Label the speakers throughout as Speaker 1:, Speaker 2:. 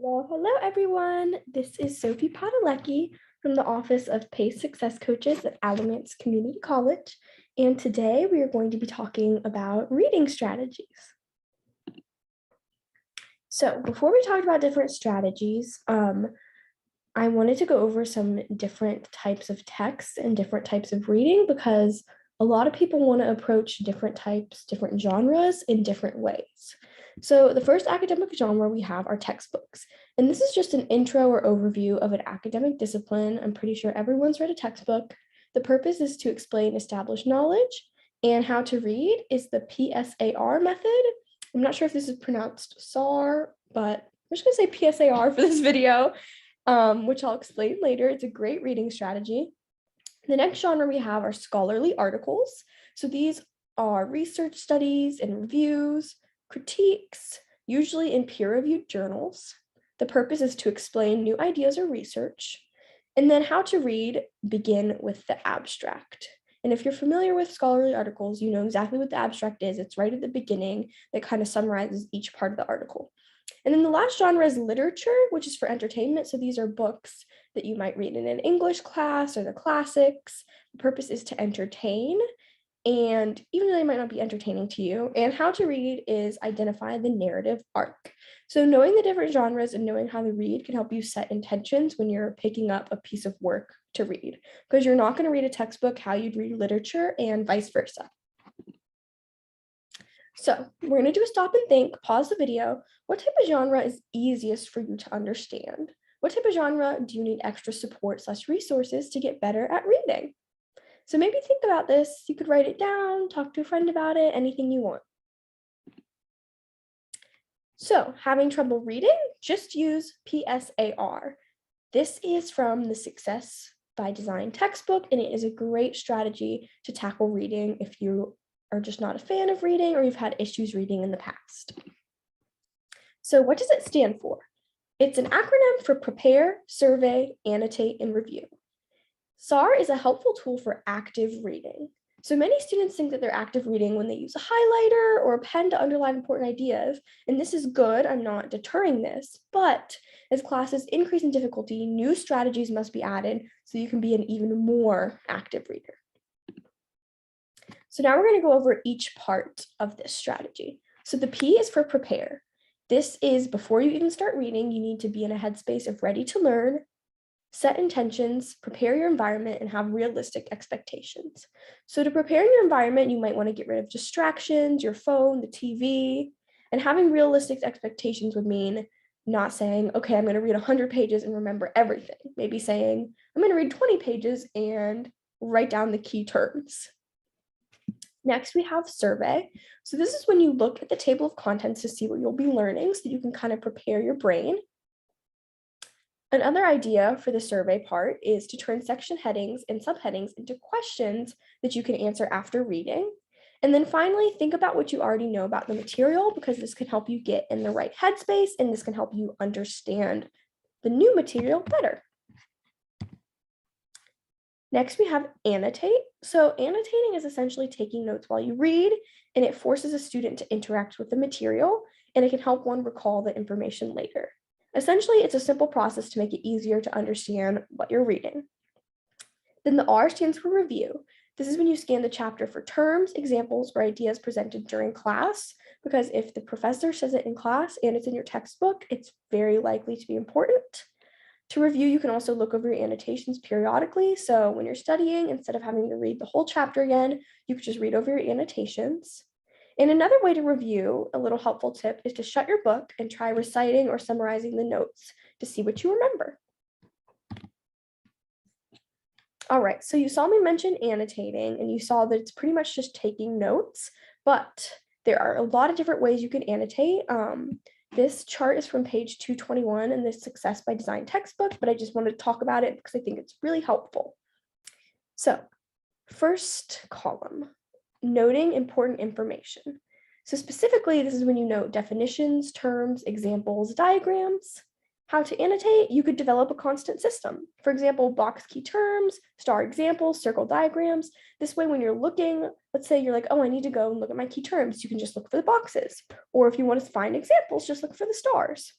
Speaker 1: Hello, everyone. This is Sophie Padalecki from the Office of PACE Success Coaches at Alamance Community College. And today we are going to be talking about reading strategies. So before we talk about different strategies, I wanted to go over some different types of texts and different types of reading because a lot of people want to approach different types, different genres in different ways. So the first academic genre we have are textbooks. And this is just an intro or overview of an academic discipline. I'm pretty sure everyone's read a textbook. The purpose is to explain established knowledge, and how to read is the PSAR method. I'm not sure if this is pronounced SAR, but I'm just going to say PSAR for this video, which I'll explain later. It's a great reading strategy. The next genre we have are scholarly articles. So these are research studies and reviews, critiques, usually in peer-reviewed journals. The purpose is to explain new ideas or research. And then how to read, begin with the abstract. And if you're familiar with scholarly articles, you know exactly what the abstract is. It's right at the beginning that kind of summarizes each part of the article. And then the last genre is literature, which is for entertainment. So these are books that you might read in an English class or the classics. The purpose is to entertain, and even though they might not be entertaining to you. And how to read is identify the narrative arc. So knowing the different genres and knowing how to read can help you set intentions when you're picking up a piece of work to read, because you're not going to read a textbook how you'd read literature and vice versa. So we're going to do a stop and think, pause the video. What type of genre is easiest for you to understand? What type of genre do you need extra support / resources to get better at reading? So maybe think about this. You could write it down, talk to a friend about it, anything you want. So having trouble reading, just use PSAR. This is from the Success by Design textbook, and it is a great strategy to tackle reading if you are just not a fan of reading or you've had issues reading in the past. So what does it stand for? It's an acronym for prepare, survey, annotate, and review. SAR is a helpful tool for active reading. So many students think that they're active reading when they use a highlighter or a pen to underline important ideas, and this is good. I'm not deterring this, but as classes increase in difficulty, new strategies must be added so you can be an even more active reader. So now we're going to go over each part of this strategy. So the P is for prepare. This is before you even start reading, you need to be in a headspace of ready to learn, set intentions, prepare your environment, and have realistic expectations. So to prepare your environment, you might want to get rid of distractions, your phone, the TV, and having realistic expectations would mean not saying, okay, I'm going to read 100 pages and remember everything. Maybe saying, I'm going to read 20 pages and write down the key terms. Next, we have survey. So this is when you look at the table of contents to see what you'll be learning so that you can kind of prepare your brain. Another idea for the survey part is to turn section headings and subheadings into questions that you can answer after reading. And then finally, think about what you already know about the material, because this can help you get in the right headspace and this can help you understand the new material better. Next, we have annotate. So annotating is essentially taking notes while you read, and it forces a student to interact with the material, and it can help one recall the information later. Essentially, it's a simple process to make it easier to understand what you're reading. Then the R stands for review. This is when you scan the chapter for terms, examples, or ideas presented during class, because if the professor says it in class and it's in your textbook, it's very likely to be important. To review, you can also look over your annotations periodically. So when you're studying, instead of having to read the whole chapter again, you could just read over your annotations. And another way to review, a little helpful tip, is to shut your book and try reciting or summarizing the notes to see what you remember. All right, so you saw me mention annotating, and you saw that it's pretty much just taking notes, but there are a lot of different ways you can annotate. This chart is from page 221 in the Success by Design textbook, but I just wanted to talk about it because I think it's really helpful. So first column, noting important information. So specifically, this is when you note definitions, terms, examples, diagrams. How to annotate, you could develop a constant system. For example, box key terms, star examples, circle diagrams. This way, when you're looking, let's say you're like, oh, I need to go and look at my key terms. You can just look for the boxes. Or if you want to find examples, just look for the stars.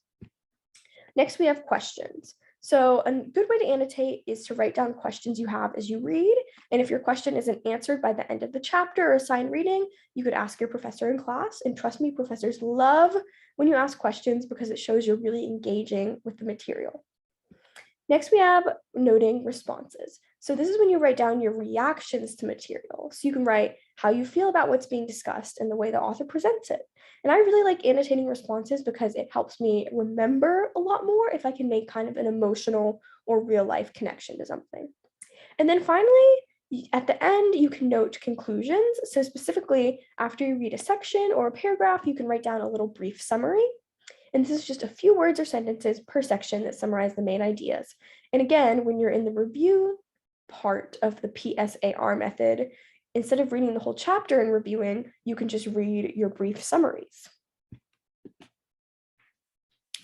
Speaker 1: Next, we have questions. So a good way to annotate is to write down questions you have as you read. And if your question isn't answered by the end of the chapter or assigned reading, you could ask your professor in class. And trust me, professors love when you ask questions because it shows you're really engaging with the material. Next, we have noting responses. So this is when you write down your reactions to material. So you can write how you feel about what's being discussed and the way the author presents it. And I really like annotating responses because it helps me remember a lot more if I can make kind of an emotional or real life connection to something. And then finally, at the end, you can note conclusions. So specifically, after you read a section or a paragraph, you can write down a little brief summary. And this is just a few words or sentences per section that summarize the main ideas. And again, when you're in the review part of the PSAR method, instead of reading the whole chapter and reviewing, you can just read your brief summaries.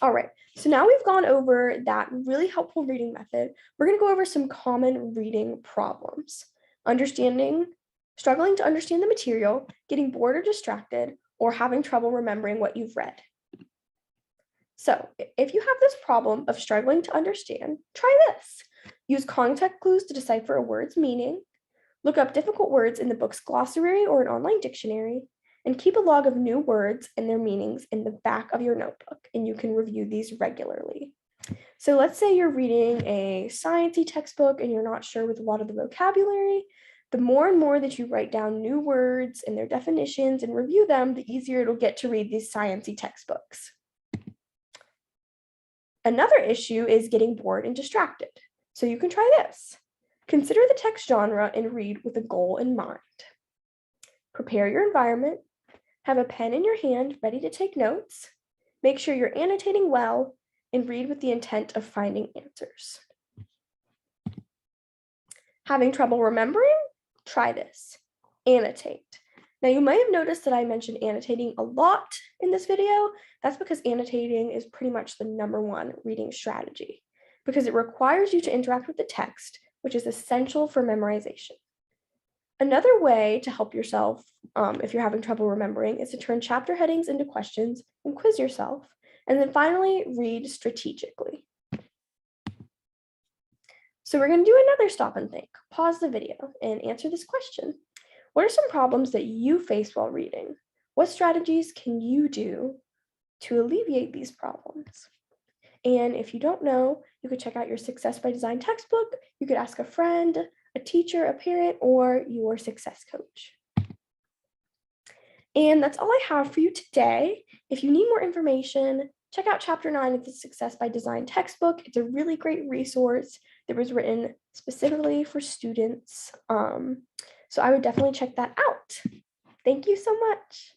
Speaker 1: All right, so now we've gone over that really helpful reading method. We're going to go over some common reading problems. Struggling to understand the material, getting bored or distracted, or having trouble remembering what you've read. So if you have this problem of struggling to understand, try this. Use context clues to decipher a word's meaning. Look up difficult words in the book's glossary or an online dictionary, and keep a log of new words and their meanings in the back of your notebook, and you can review these regularly. So let's say you're reading a sciencey textbook and you're not sure with a lot of the vocabulary. The more and more that you write down new words and their definitions and review them, the easier it'll get to read these sciencey textbooks. Another issue is getting bored and distracted. So you can try this. Consider the text genre and read with a goal in mind. Prepare your environment. Have a pen in your hand ready to take notes. Make sure you're annotating well and read with the intent of finding answers. Having trouble remembering? Try this. Annotate. Now, you might have noticed that I mentioned annotating a lot in this video. That's because annotating is pretty much the #1 reading strategy because it requires you to interact with the text, which is essential for memorization. Another way to help yourself if you're having trouble remembering is to turn chapter headings into questions and quiz yourself. And then finally, read strategically. So we're going to do another stop and think. Pause the video and answer this question. What are some problems that you face while reading? What strategies can you do to alleviate these problems? And if you don't know, you could check out your Success by Design textbook. You could ask a friend, a teacher, a parent, or your success coach. And that's all I have for you today. If you need more information, check out Chapter 9 of the Success by Design textbook. It's a really great resource that was written specifically for students. So I would definitely check that out. Thank you so much.